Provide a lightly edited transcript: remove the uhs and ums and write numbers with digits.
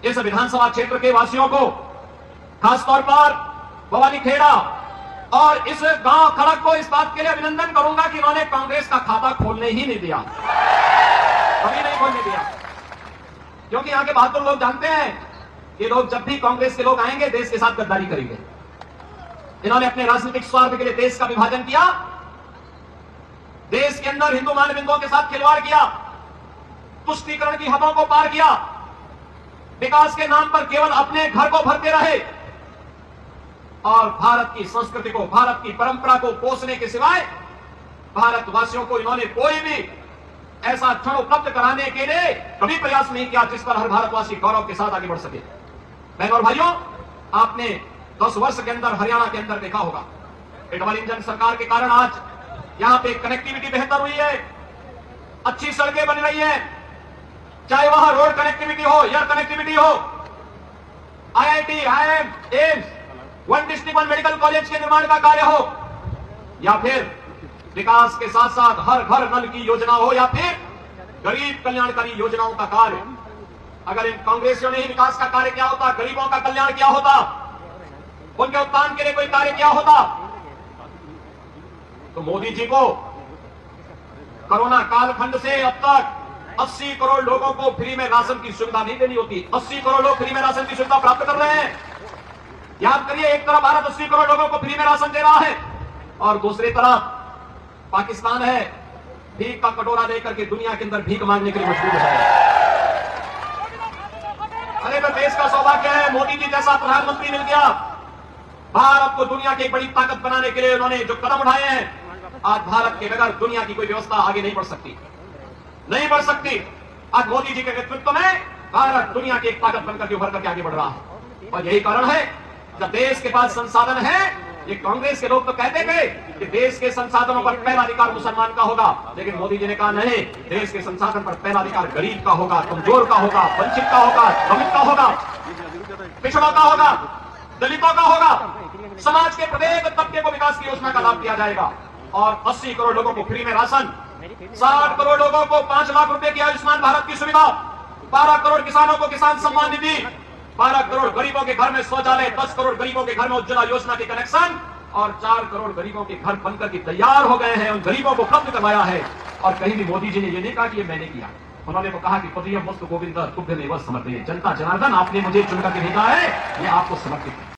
इस विधानसभा क्षेत्र के वासियों को, खासतौर पर भवानी खेड़ा और इस गांव खड़क को इस बात के लिए अभिनंदन करूंगा कि इन्होंने कांग्रेस का खाता खोलने ही नहीं दिया, कभी नहीं खोलने दिया। क्योंकि यहां के बहादुर लोग जानते हैं कि लोग जब भी कांग्रेस के लोग आएंगे देश के साथ गद्दारी करेंगे। इन्होंने अपने राजनीतिक स्वार्थ के लिए देश का विभाजन किया, देश के अंदर हिंदू मानविंदों के साथ खिलवाड़ किया, तुष्टीकरण की हदों को पार किया, विकास के नाम पर केवल अपने घर को भरते रहे और भारत की संस्कृति को, भारत की परंपरा को पोषने के सिवाय भारतवासियों को इन्होंने कोई भी ऐसा क्षण उपलब्ध कराने के लिए कभी प्रयास नहीं किया जिस पर हर भारतवासी गौरव के साथ आगे बढ़ सके। बहनों और भाइयों, आपने 10 वर्ष के अंदर हरियाणा के अंदर देखा होगा, डबल इंजन सरकार के कारण आज यहां पे कनेक्टिविटी बेहतर हुई है, अच्छी सड़कें बन रही हैं, चाहे वहां रोड कनेक्टिविटी हो, एयर कनेक्टिविटी हो, IIT, IIM, AIIMS, one district one medical college के निर्माण का कार्य हो, या फिर विकास के साथ साथ हर घर नल की योजना हो, या फिर गरीब कल्याणकारी योजनाओं का कार्य। अगर इन कांग्रेसियों ने ही विकास का कार्य किया होता, गरीबों का कल्याण किया होता, उनके उत्थान के लिए कोई कार्य किया होता, तो मोदी जी को कोरोना कालखंड से अब तक 80 करोड़ लोगों को फ्री में राशन की सुविधा नहीं देनी होती। 80 करोड़ लोग फ्री में राशन की सुविधा प्राप्त कर रहे हैं। याद करिए, एक तरफ भारत 80 करोड़ लोगों को फ्री में राशन दे रहा है और दूसरी तरफ पाकिस्तान है, भीख का कटोरा लेकर के दुनिया के अंदर भीख मांगने के लिए मजबूर है। अरे तो देश का सौभाग्य है, मोदी जी जैसा प्रधानमंत्री मिल गया। भारत को दुनिया की एक बड़ी ताकत बनाने के लिए उन्होंने जो कदम उठाए हैं, आज भारत के बगैर दुनिया की कोई व्यवस्था आगे नहीं बढ़ सकती, नहीं बढ़ सकती। आज मोदी जी के नेतृत्व में भारत दुनिया की एक ताकत बनकर के उभर करके आगे बढ़ रहा है। और यही कारण है, जब देश के पास संसाधन है, ये कांग्रेस के लोग तो कहते थे कि देश के संसाधनों पर पहला अधिकार मुसलमान का होगा, लेकिन मोदी जी ने कहा नहीं, देश के संसाधन पर पहला अधिकार गरीब का होगा, कमजोर का होगा, वंचित का होगा, श्रमिक का होगा, पिछड़ों का होगा, दलितों का होगा। समाज के प्रत्येक तबके को विकास की योजना का लाभ दिया जाएगा। और 80 करोड़ लोगों को फ्री में राशन, 60 करोड़ लोगों को 5 लाख रुपए की आयुष्मान भारत की सुविधा, 12 करोड़ किसानों को किसान सम्मान निधि, 12 करोड़ गरीबों के घर में शौचालय, 10 करोड़ गरीबों के घर में उज्ज्वला योजना के कनेक्शन और 4 करोड़ गरीबों के घर बनकर के तैयार हो गए हैं। उन गरीबों को उपलब्ध करवाया है। और कहीं भी मोदी जी ने ये नहीं कहा कि ये मैंने किया, उन्होंने तो कहा कि पतियम वस्तु गोविंद तुभ्यमेव समर्पये। जनता जनार्दन, आपने मुझे चुनकर के भेजा है, ये आपको समर्पित है।